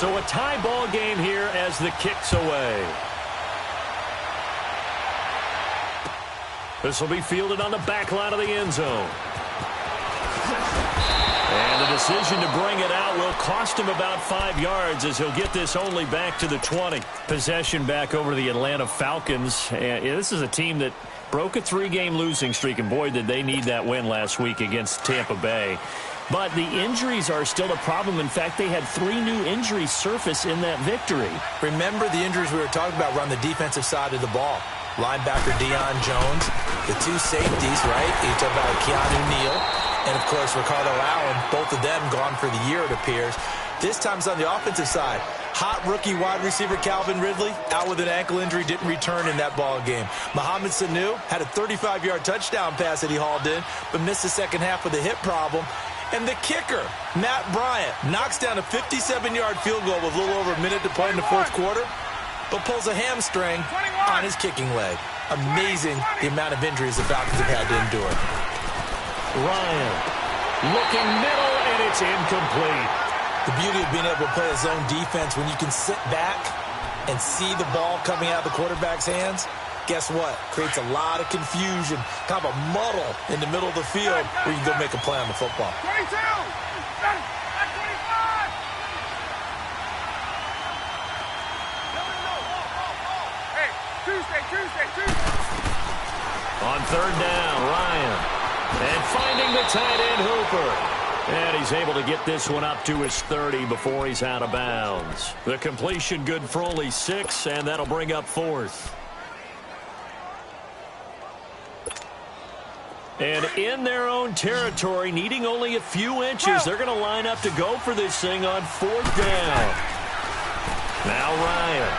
So a tie ball game here as the kick's away. This will be fielded on the back line of the end zone. And the decision to bring it out will cost him about 5 yards as he'll get this only back to the 20. Possession back over to the Atlanta Falcons. And this is a team that broke a 3-game losing streak, and boy, did they need that win last week against Tampa Bay. But the injuries are still a problem. In fact, they had 3 new injuries surface in that victory. Remember the injuries we were talking about were on the defensive side of the ball. Linebacker Deion Jones, the 2 safeties, right? You talk about Keanu Neal, and, of course, Ricardo Allen, both of them gone for the year, it appears. This time it's on the offensive side. Hot rookie wide receiver Calvin Ridley out with an ankle injury, didn't return in that ball game. Mohamed Sanu had a 35-yard touchdown pass that he hauled in, but missed the second half with a hip problem. And the kicker, Matt Bryant, knocks down a 57-yard field goal with a little over a minute to play in the fourth quarter, but pulls a hamstring on his kicking leg. Amazing the amount of injuries the Falcons have had to endure. Ryan looking middle, and it's incomplete. The beauty of being able to play a zone defense when you can sit back and see the ball coming out of the quarterback's hands, guess what? Creates a lot of confusion, kind of a muddle in the middle of the field where you can go make a play on the football. 22! 25! Hey, Tuesday. On third down, Ryan. And finding the tight end, Hooper. And he's able to get this one up to his 30 before he's out of bounds. The completion good for only 6, and that'll bring up 4th. And in their own territory, needing only a few inches, they're going to line up to go for this thing on 4th down. Now Ryan.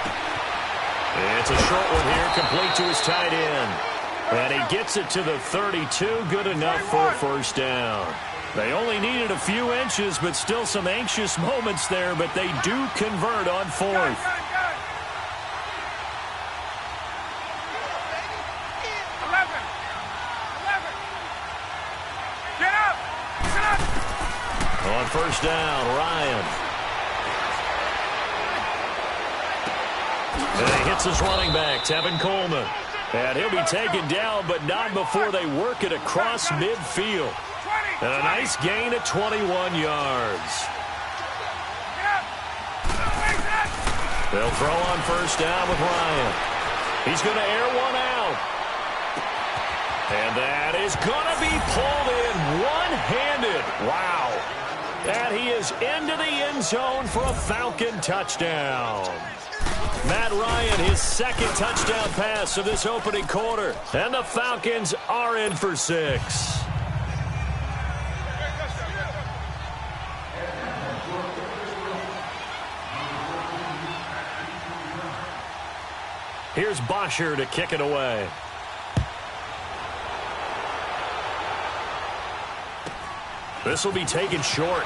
It's a short one here, complete to his tight end. And he gets it to the 32, good enough for a first down. They only needed a few inches, but still some anxious moments there, but they do convert on 4th. On first down, Ryan. And he hits his running back, Tevin Coleman. And he'll be taken down, but not before they work it across midfield. And a nice gain of 21 yards. They'll throw on first down with Ryan. He's going to air one out. And that is going to be pulled in one-handed. Wow. And he is into the end zone for a Falcon touchdown. Matt Ryan, his second touchdown pass of this opening quarter. And the Falcons are in for 6. Here's Bosher to kick it away. This will be taken short.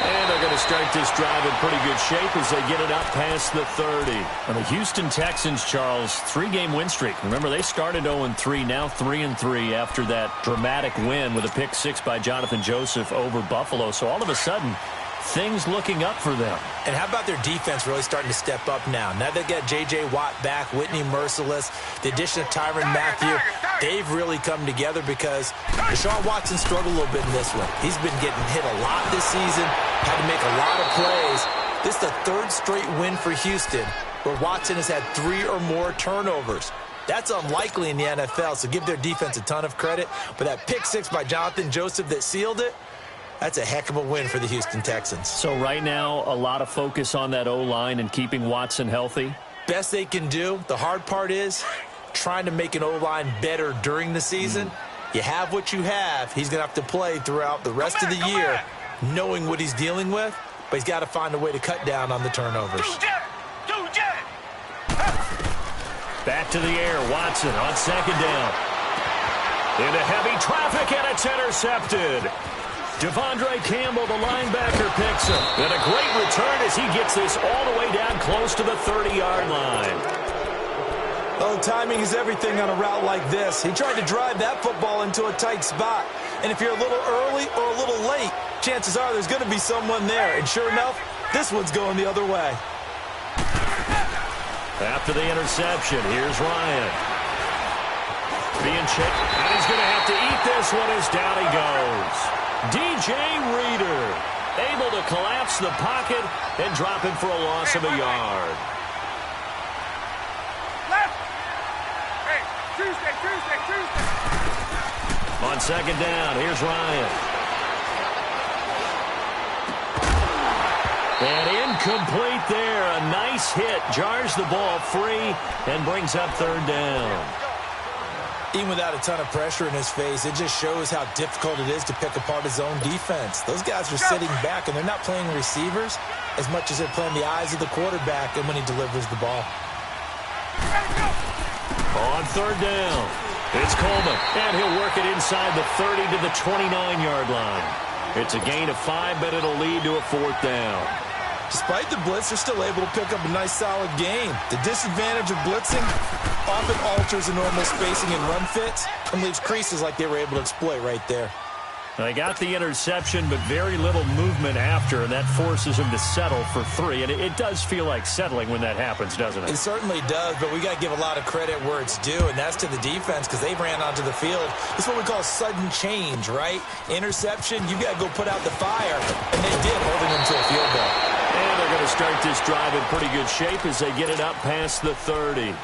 And they're going to start this drive in pretty good shape as they get it up past the 30. And the Houston Texans, Charles, 3-game win streak. Remember, they started 0-3, now 3-3 after that dramatic win with a pick 6 by Jonathan Joseph over Buffalo. So all of a sudden, things looking up for them. And how about their defense really starting to step up now? Now they got J.J. Watt back, Whitney Merciless, the addition of Tyrann Mathieu. They've really come together because Deshaun Watson struggled a little bit in this one. He's been getting hit a lot this season, had to make a lot of plays. This is the 3rd straight win for Houston where Watson has had 3 or more turnovers. That's unlikely in the NFL, so give their defense a ton of credit. But that pick 6 by Jonathan Joseph that sealed it, that's a heck of a win for the Houston Texans. So right now, a lot of focus on that O-line and keeping Watson healthy. Best they can do. The hard part is trying to make an O-line better during the season. You have what you have. He's going to have to play throughout the rest of the year knowing what he's dealing with, but he's got to find a way to cut down on the turnovers. Back to the air, Watson on second down. Into heavy traffic, and it's intercepted. Devondre Campbell, the linebacker, picks him. And a great return as he gets this all the way down close to the 30-yard line. Oh, timing is everything on a route like this. He tried to drive that football into a tight spot. And if you're a little early or a little late, chances are there's going to be someone there. And sure enough, This one's going the other way. After the interception, here's Ryan. Being checked, and he's going to have to eat this one as down he goes. DJ Reader able to collapse the pocket and drop him for a loss of a yard. Left. Hey, Tuesday. On second down, here's Ryan. And incomplete there. A nice hit. Jars the ball free and brings up third down. Even without a ton of pressure in his face, it just shows how difficult it is to pick apart his own defense. Those guys are sitting back, and they're not playing receivers as much as they're playing the eyes of the quarterback and when he delivers the ball. On third down, it's Coleman, and he'll work it inside the 30 to the 29-yard line. It's a gain of 5, but it'll lead to a fourth down. Despite the blitz, they're still able to pick up a nice, solid gain. The disadvantage of blitzing often alters the normal spacing and run fits and leaves creases like they were able to exploit right there. They got the interception, but very little movement after, and that forces him to settle for 3. And it does feel like settling when that happens, doesn't it? It certainly does, but we got to give a lot of credit where it's due, and that's to the defense because they ran onto the field. It's what we call sudden change, right? Interception, you got to go put out the fire, and they did, holding them to a field goal. And they're going to start this drive in pretty good shape as they get it up past the 30.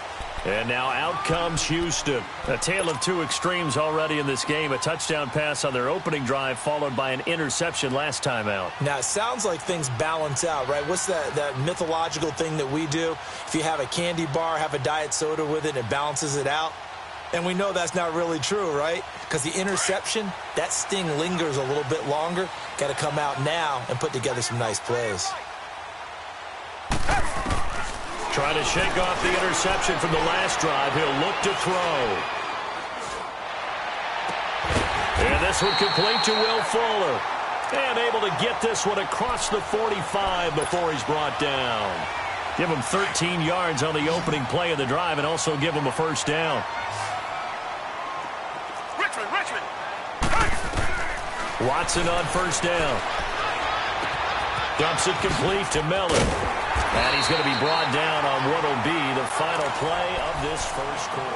And now out comes Houston. A tale of two extremes already in this game. A touchdown pass on their opening drive followed by an interception last time out. Now, it sounds like things balance out, right? What's that mythological thing that we do? If you have a candy bar, have a diet soda with it, it balances it out. And we know that's not really true, right? Because the interception, that sting lingers a little bit longer. Got to come out now and put together some nice plays. Trying to shake off the interception from the last drive. He'll look to throw. And this one complete to Will Fuller. And able to get this one across the 45 before he's brought down. Give him 13 yards on the opening play of the drive and also give him a first down. Richmond. Watson on first down. Dumps it complete to Miller. And he's going to be brought down on what will be the final play of this first quarter.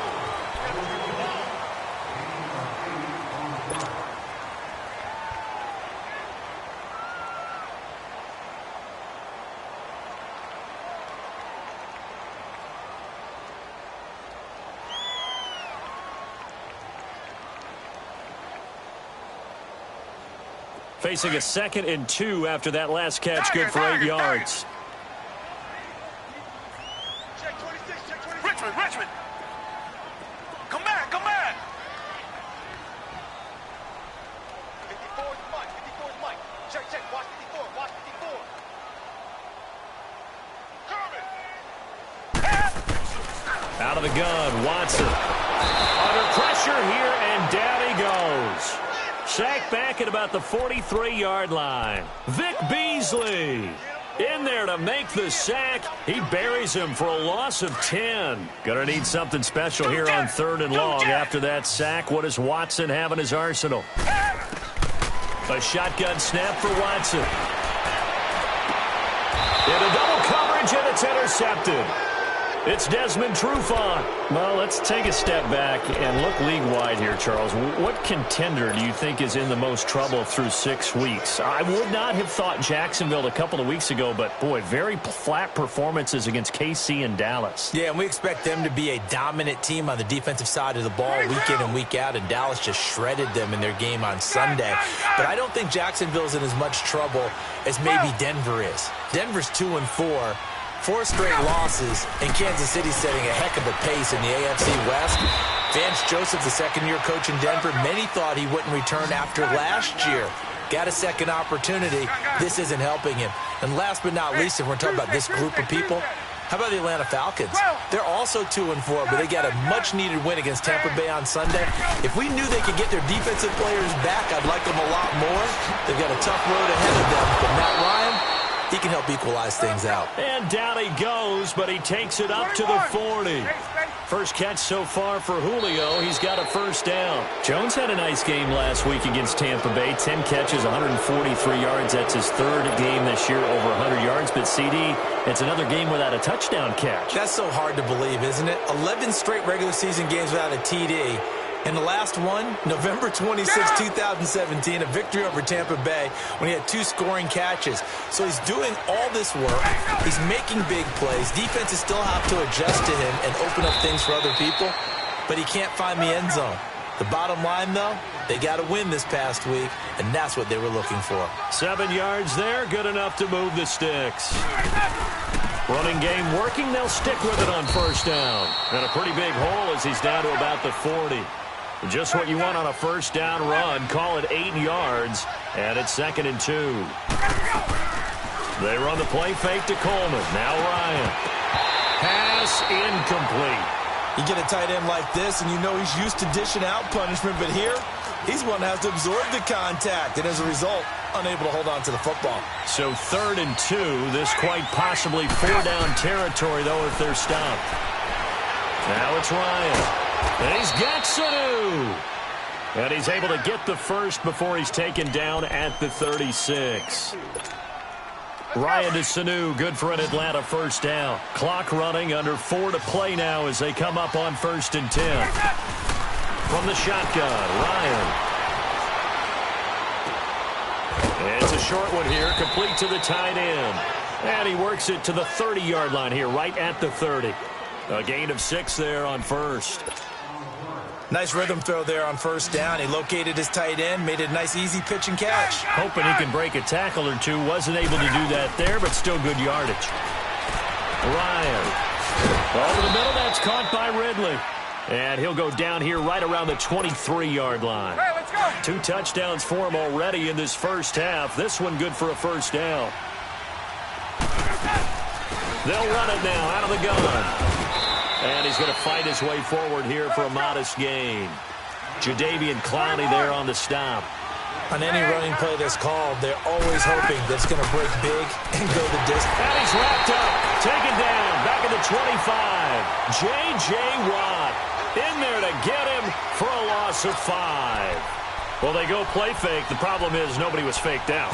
Facing a 2nd and 2 after that last catch, good for 8 yards. Richmond. Come back. 54 is Mike. Check. Watch 54. Coming. Out of the gun, Watson. Under pressure here, and down he goes. Sacked back at about the 43-yard line. Vic Beasley in there to make the sack. He buries him for a loss of 10. Gonna need something special here on 3rd and long after that sack. What does Watson have in his arsenal? A shotgun snap for Watson. Into double coverage, and it's intercepted. It's Desmond Trufant. Well, let's take a step back and look league-wide here, Charles. What contender do you think is in the most trouble through 6 weeks? I would not have thought Jacksonville a couple of weeks ago, but, boy, very flat performances against KC and Dallas. Yeah, and we expect them to be a dominant team on the defensive side of the ball week in and week out, and Dallas just shredded them in their game on Sunday. But I don't think Jacksonville's in as much trouble as maybe Denver is. Denver's 2-4. 4 straight losses, and Kansas City setting a heck of a pace in the AFC West. Vance Joseph, the second-year coach in Denver, many thought he wouldn't return after last year. Got a second opportunity. This isn't helping him. And last but not least, if we're talking about this group of people, how about the Atlanta Falcons? They're also 2-4, but they got a much-needed win against Tampa Bay on Sunday. If we knew they could get their defensive players back, I'd like them a lot more. They've got a tough road ahead of them, but Matt Ryan, he can help equalize things out. And down he goes, but he takes it up to the 40. First catch so far for Julio. He's got a first down. Jones had a nice game last week against Tampa Bay. 10 catches, 143 yards. That's his third game this year over 100 yards. But, CD, it's another game without a touchdown catch. That's so hard to believe, isn't it? 11 straight regular season games without a TD. And the last one, November 26, 2017, a victory over Tampa Bay when he had 2 scoring catches. So he's doing all this work. He's making big plays. Defenses still have to adjust to him and open up things for other people, but he can't find the end zone. The bottom line, though, they got to win this past week, and that's what they were looking for. 7 yards there, good enough to move the sticks. Running game working, they'll stick with it on first down. And a pretty big hole as he's down to about the 40. Just what you want on a first down run. Call it 8 yards, and it's 2nd and 2. They run the play fake to Coleman. Now Ryan. Pass incomplete. You get a tight end like this, and you know he's used to dishing out punishment, but here, he's one that has to absorb the contact, and as a result, unable to hold on to the football. So 3rd and 2. This quite possibly 4-down territory, though, if they're stopped. Now it's Ryan. And he's got Sanu. And he's able to get the first before he's taken down at the 36. Ryan to Sanu, good for an Atlanta first down. Clock running, under 4 to play now as they come up on 1st and 10. From the shotgun, Ryan. And it's a short one here, complete to the tight end. And he works it to the 30-yard line here, right at the 30. A gain of 6 there on first. Nice rhythm throw there on first down. He located his tight end, made it a nice easy pitch and catch. Hoping he can break a tackle or two. Wasn't able to do that there, but still good yardage. Ryan. Over the middle, that's caught by Ridley. And he'll go down here right around the 23-yard line. Hey, let's go. 2 touchdowns for him already in this first half. This one good for a first down. They'll run it now out of the gun. And he's going to fight his way forward here for a modest gain. Jadeveon Clowney there on the stop. On any running play that's called, they're always hoping that it's going to break big and go the distance. And he's wrapped up, taken down, back at the 25. J.J. Watt in there to get him for a loss of 5. Well, they go play fake. The problem is nobody was faked out.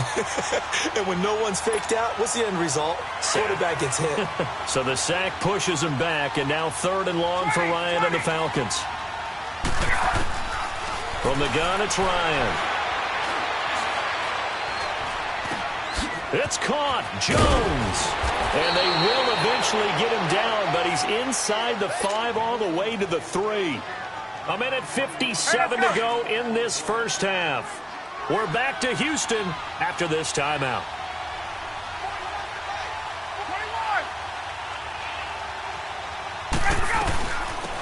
And when no one's faked out, what's the end result? Quarterback gets hit. So the sack pushes him back, and now 3rd and long for Ryan and the Falcons. From the gun, it's Ryan. It's caught. Jones. And they will eventually get him down, but he's inside the 5 all the way to the 3. A minute 57 to go in this first half. We're back to Houston after this timeout.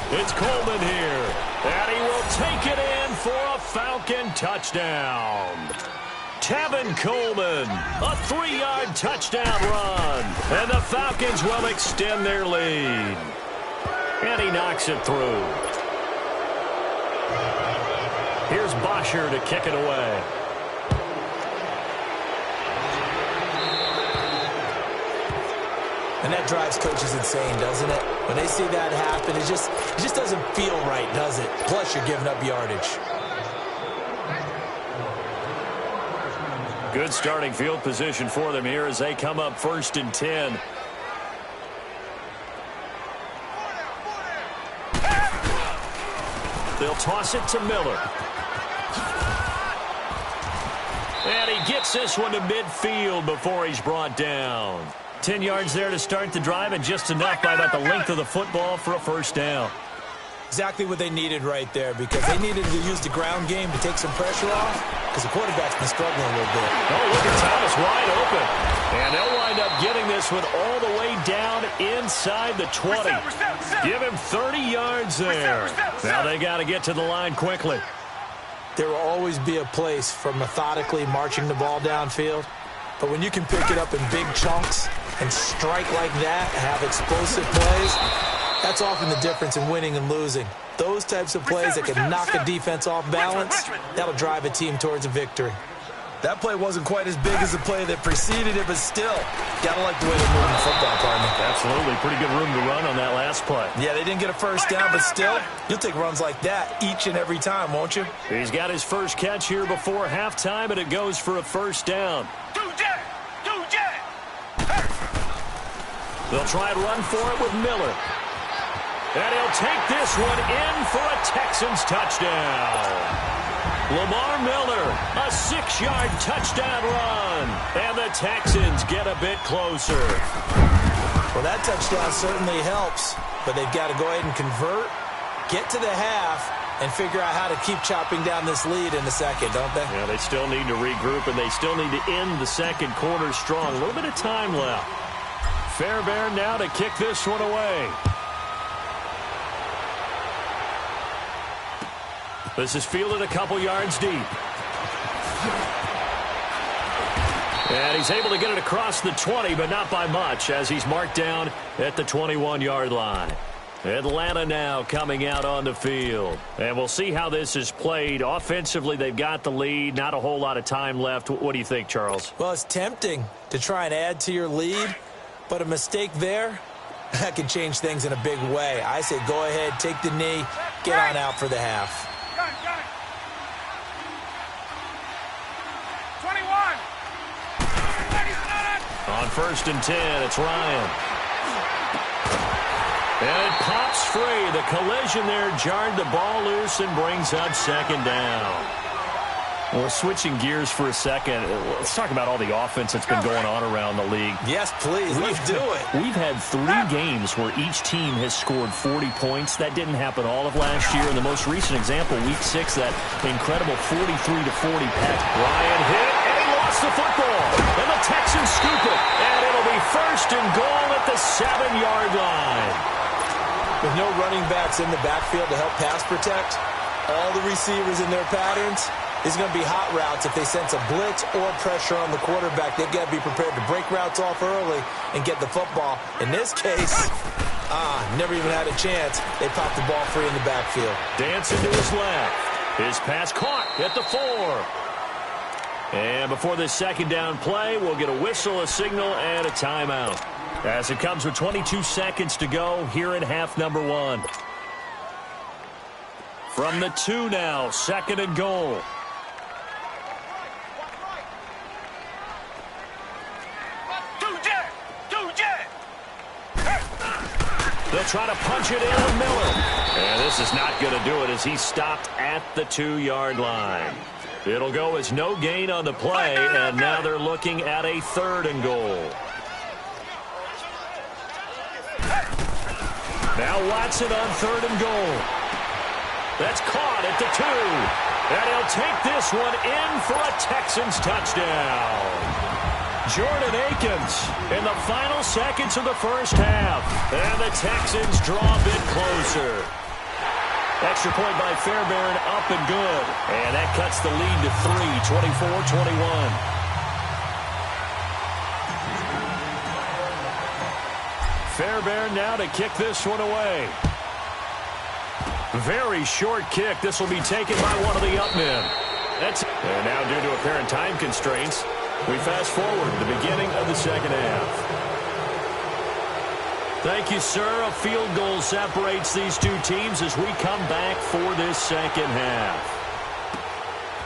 21. It's Coleman here, and he will take it in for a Falcon touchdown. Tevin Coleman, a 3-yard touchdown run, and the Falcons will extend their lead. And he knocks it through. Here's Bosher to kick it away. And that drives coaches insane, doesn't it? When they see that happen, it just doesn't feel right, does it? Plus, you're giving up yardage. Good starting field position for them here as they come up 1st and 10. They'll toss it to Miller. And he gets this one to midfield before he's brought down. 10 yards there to start the drive, and just enough by about the length of the football for a first down. Exactly what they needed right there, because they needed to use the ground game to take some pressure off, because the quarterback's been struggling a little bit. Oh, look at Thomas wide open. And they'll wind up getting this one all the way down inside the 20. Give him 30 yards there. Now they got to get to the line quickly. There will always be a place for methodically marching the ball downfield, but when you can pick it up in big chunks and strike like that, have explosive plays, that's often the difference in winning and losing. Those types of plays that can knock a defense off balance, that'll drive a team towards a victory. That play wasn't quite as big as the play that preceded it, but still, gotta like the way they're moving the football, partner. Absolutely. Pretty good room to run on that last play. Yeah, they didn't get a first down, but still, you'll take runs like that each and every time, won't you? He's got his first catch here before halftime, and it goes for a first down. They'll try and run for it with Miller. And he'll take this one in for a Texans touchdown. Lamar Miller, a 6-yard touchdown run. And the Texans get a bit closer. Well, that touchdown certainly helps, but they've got to go ahead and convert, get to the half, and figure out how to keep chopping down this lead in the second, don't they? Yeah, they still need to regroup, and they still need to end the second quarter strong. A little bit of time left. Fairbairn now to kick this one away. This is fielded a couple yards deep. And he's able to get it across the 20, but not by much, as he's marked down at the 21-yard line. Atlanta now coming out on the field. And we'll see how this is played. Offensively, they've got the lead. Not a whole lot of time left. What do you think, Charles? Well, it's tempting to try and add to your lead, but a mistake there, that can change things in a big way. I say go ahead, take the knee, get on out for the half. 21. On 1st and 10, it's Ryan. And it pops free. The collision there jarred the ball loose and brings up second down. Well, switching gears for a second, let's talk about all the offense that's been going on around the league. Yes, please. Let's do it. We've had 3 games where each team has scored 40 points. That didn't happen all of last year. And the most recent example, Week 6, that incredible 43-40 pack. Ryan hit, and he lost the football. And the Texans scoop it. And it'll be 1st and goal at the 7-yard line. With no running backs in the backfield to help pass protect, all the receivers in their patterns, it's going to be hot routes if they sense a blitz or pressure on the quarterback. They've got to be prepared to break routes off early and get the football. In this case, never even had a chance. They popped the ball free in the backfield. Dancing to his left. His pass caught at the 4. And before this second down play, we'll get a whistle, a signal, and a timeout. As it comes with 22 seconds to go here in half number 1. From the 2 now, 2nd and goal. They'll try to punch it in with Miller. And this is not going to do it as he's stopped at the 2-yard line. It'll go as no gain on the play, and now they're looking at a 3rd and goal. Now Watson on 3rd and goal. That's caught at the 2. And he'll take this one in for a Texans touchdown. Jordan Akins in the final seconds of the first half. And the Texans draw a bit closer. Extra point by Fairbairn, up and good. And that cuts the lead to 3, 24-21. Fairbairn now to kick this one away. Very short kick. This will be taken by one of the up men. And now due to apparent time constraints, we fast forward to the beginning of the second half. Thank you, sir. A field goal separates these two teams as we come back for this second half.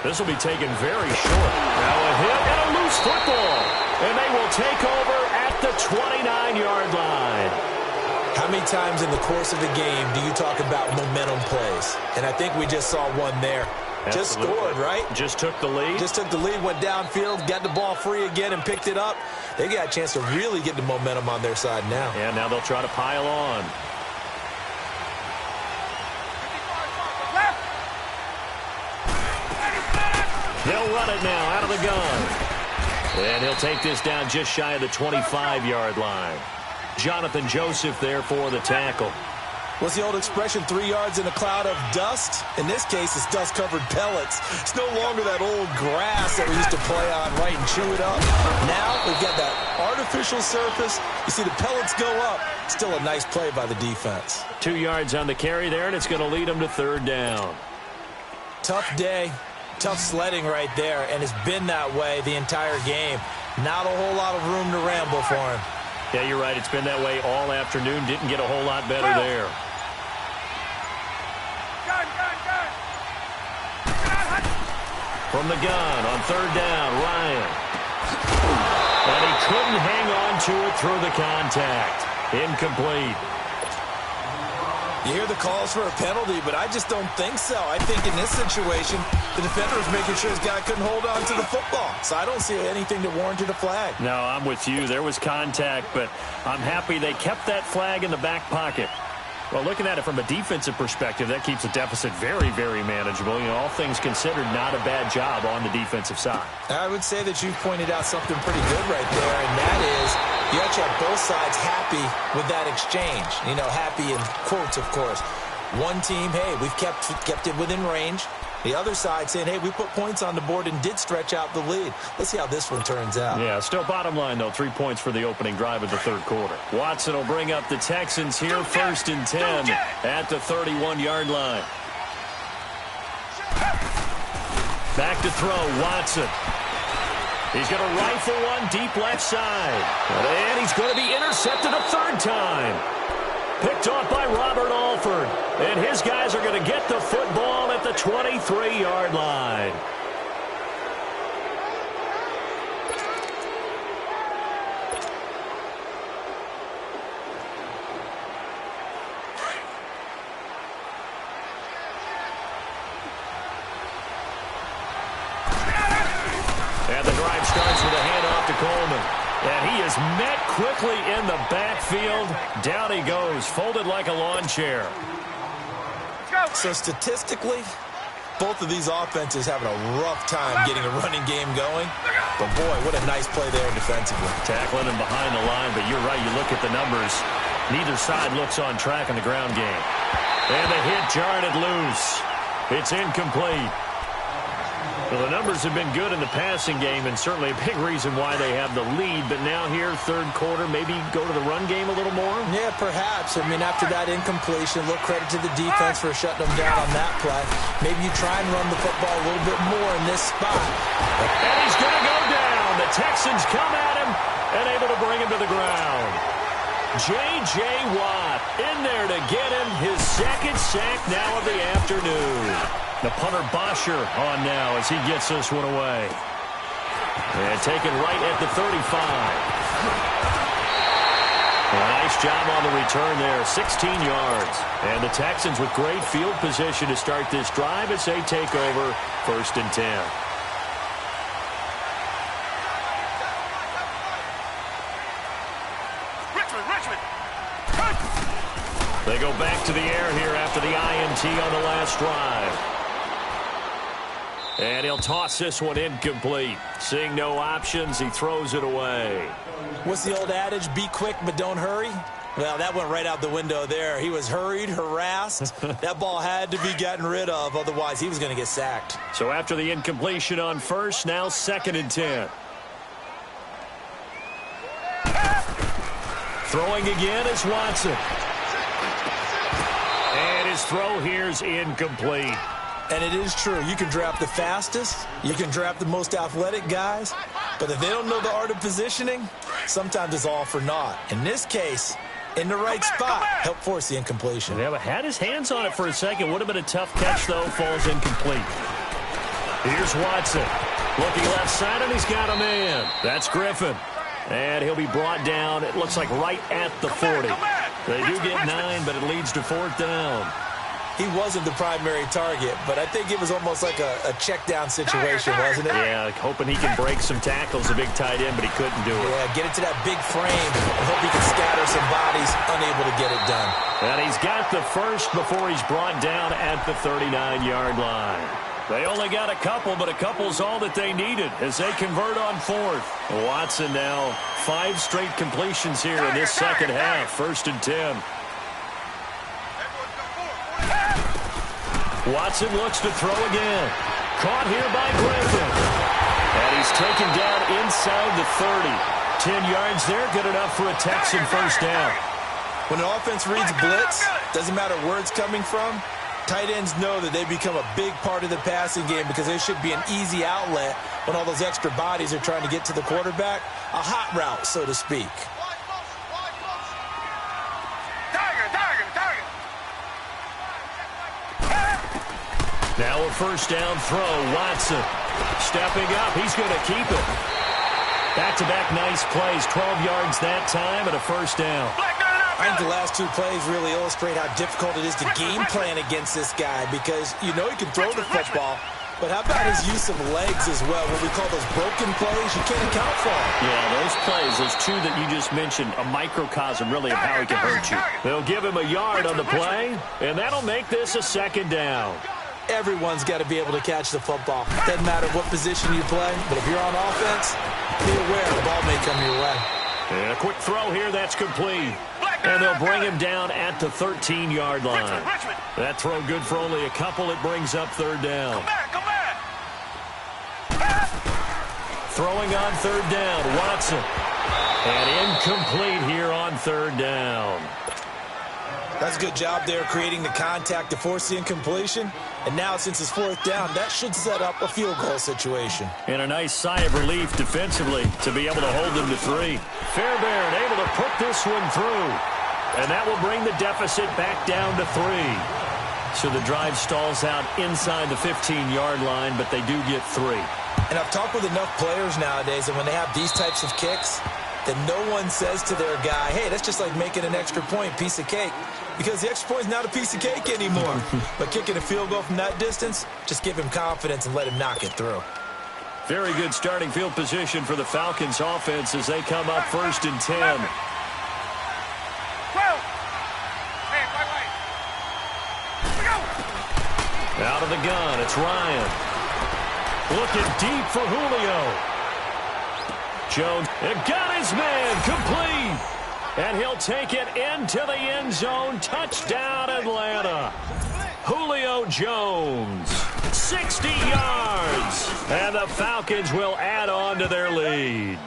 This will be taken very short. Now a hit and a loose football. And they will take over at the 29-yard line. How many times in the course of the game do you talk about momentum plays? And I think we just saw one there. Absolutely. Just scored, right? Just took the lead. Just took the lead, went downfield, got the ball free again, and picked it up. They got a chance to really get the momentum on their side now. And now they'll try to pile on. They'll run it now out of the gun. And he'll take this down just shy of the 25-yard line. Jonathan Joseph there for the tackle. What's the old expression, 3 yards in a cloud of dust? In this case, it's dust-covered pellets. It's no longer that old grass that we used to play on, right, and chew it up. Now we've got that artificial surface. You see the pellets go up. Still a nice play by the defense. 2 yards on the carry there, and it's going to lead them to 3rd down. Tough day. Tough sledding right there, and it's been that way the entire game. Not a whole lot of room to ramble for him. Yeah, you're right. It's been that way all afternoon. Didn't get a whole lot better there. From the gun on third down, Ryan. And he couldn't hang on to it through the contact. Incomplete. You hear the calls for a penalty, but I just don't think so. I think in this situation, the defender was making sure his guy couldn't hold on to the football. So I don't see anything that warranted a flag. No, I'm with you. There was contact, but I'm happy they kept that flag in the back pocket. Well, looking at it from a defensive perspective, that keeps the deficit very, very manageable. You know, all things considered, not a bad job on the defensive side. I would say that you've pointed out something pretty good right there, and that is you actually have both sides happy with that exchange. You know, happy in quotes, of course. One team, hey, we've kept it within range. The other side saying, hey, we put points on the board and did stretch out the lead. Let's see how this one turns out. Yeah, still bottom line, though, 3 points for the opening drive of the third quarter. Watson will bring up the Texans here, 1st and 10 at the 31-yard line. Back to throw, Watson. He's going to rifle one deep left side. And he's going to be intercepted a third time. Picked off by Robert Alford. And his guys are going to get the football at the 23-yard line. And the drive starts with a handoff to Coleman. And he is met quickly in the backfield. Down he goes, folded like a lawn chair. So statistically, both of these offenses having a rough time getting a running game going. But boy, what a nice play there defensively. Tackling him behind the line, but you're right, you look at the numbers. Neither side looks on track in the ground game. And the hit jarred it loose. It's incomplete. Well, the numbers have been good in the passing game, and certainly a big reason why they have the lead. But now here, third quarter, maybe go to the run game a little more? Yeah, perhaps. I mean, after that incompletion, look, credit to the defense for shutting them down on that play. Maybe you try and run the football a little bit more in this spot. And he's going to go down. The Texans come at him and able to bring him to the ground. J.J. Watt in there to get him his second sack now of the afternoon. The punter Bosher on now as he gets this one away. And taken right at the 35. A nice job on the return there, 16 yards. And the Texans with great field position to start this drive as they take over 1st and 10. They go back to the air here after the INT on the last drive. And he'll toss this one incomplete. Seeing no options, he throws it away. What's the old adage? Be quick, but don't hurry. Well, that went right out the window there. He was hurried, harassed. That ball had to be gotten rid of. Otherwise, he was going to get sacked. So after the incompletion on first, now 2nd and 10. Throwing again is Watson. And his throw here's incomplete. And it is true. You can draft the fastest. You can draft the most athletic guys. But if they don't know the art of positioning, sometimes it's all for naught. In this case, in the right spot, helped force the incompletion. Yeah, but had his hands on it for a second. Would have been a tough catch, though. Falls incomplete. Here's Watson. Looking left side, and he's got a man. That's Griffin. And he'll be brought down, it looks like right at the 40. They do get 9, but it leads to 4th down. He wasn't the primary target, but I think it was almost like a check-down situation, wasn't it? Yeah, hoping he can break some tackles, a big tight end, but he couldn't do it. Yeah, get it to that big frame and hope he can scatter some bodies, unable to get it done. And he's got the first before he's brought down at the 39-yard line. They only got a couple, but a couple's all that they needed as they convert on 4th. Watson now 5 straight completions here in this second half, 1st and 10. Watson looks to throw again. Caught here by Griffin. And he's taken down inside the 30. 10 yards there, good enough for a Texan first down. When an offense reads blitz, doesn't matter where it's coming from, Tight ends know that they become a big part of the passing game because they should be an easy outlet when all those extra bodies are trying to get to the quarterback. A hot route, so to speak. Now a first down throw. Watson stepping up. He's going to keep it. Back-to-back nice plays. 12 yards that time and a first down. I think the last two plays really illustrate how difficult it is to game plan against this guy because you know he can throw the football, but how about his use of legs as well? What we call those broken plays, you can't account for them. Yeah, those plays, those two that you just mentioned, a microcosm really of how he can hurt you. They'll give him a yard on the play, and that'll make this a second down. Everyone's got to be able to catch the football. Doesn't matter what position you play, but if you're on offense, be aware the ball may come your way. And a quick throw here, that's complete. And they'll bring him down at the 13-yard line. That throw good for only a couple. It brings up third down. Come back. Throwing on third down, Watson. And incomplete here on third down. That's a good job there creating the contact to force the incompletion. And now, since it's fourth down, that should set up a field goal situation. And a nice sigh of relief defensively to be able to hold them to 3. Fairbairn able to put this one through. And that will bring the deficit back down to 3. So the drive stalls out inside the 15-yard line, but they do get 3. And I've talked with enough players nowadays, and when they have these types of kicks, that no one says to their guy, hey, that's just like making an extra point, piece of cake. Because the extra point is not a piece of cake anymore. But kicking a field goal from that distance, just give him confidence and let him knock it through. Very good starting field position for the Falcons offense as they come up first and 10. Out of the gun, it's Ryan. Looking deep for Julio. Jones, and got his man, complete. And he'll take it into the end zone. Touchdown, Atlanta. Julio Jones, 60 yards. And the Falcons will add on to their lead.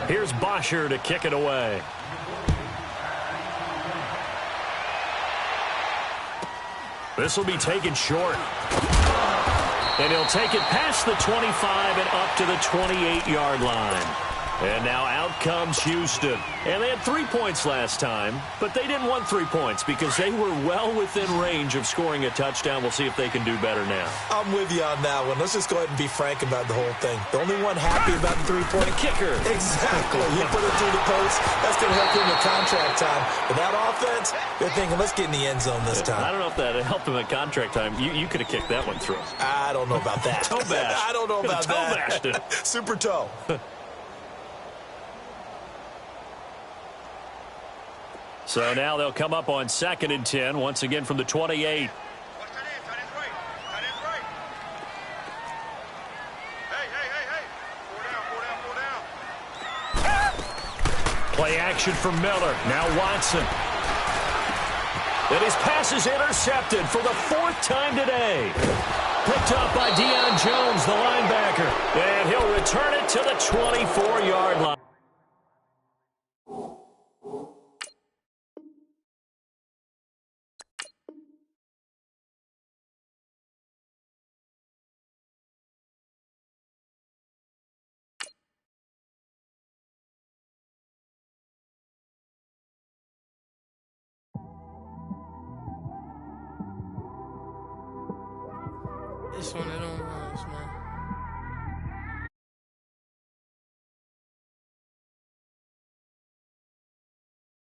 Here's Bosher to kick it away. This will be taken short. And he'll take it past the 25 and up to the 28-yard line. And now out comes Houston. And they had 3 points last time, but they didn't want 3 points because they were well within range of scoring a touchdown. We'll see if they can do better now. I'm with you on that one. Let's just go ahead and be frank about the whole thing. The only one happy about the three-point kicker. Exactly. He put it through the post. That's going to help him with contract time. But that offense, they're thinking, let's get in the end zone this time. I don't know if that helped him at contract time. You could have kicked that one through. I don't know about that. Toe bash. I don't know about toe bashed it. Super toe. So now they'll come up on 2nd and 10, once again from the 28. Play action for Miller. Now Watson. And his pass is intercepted for the 4th time today. Picked up by Deion Jones, the linebacker. And he'll return it to the 24-yard line. It's one of them ones, man.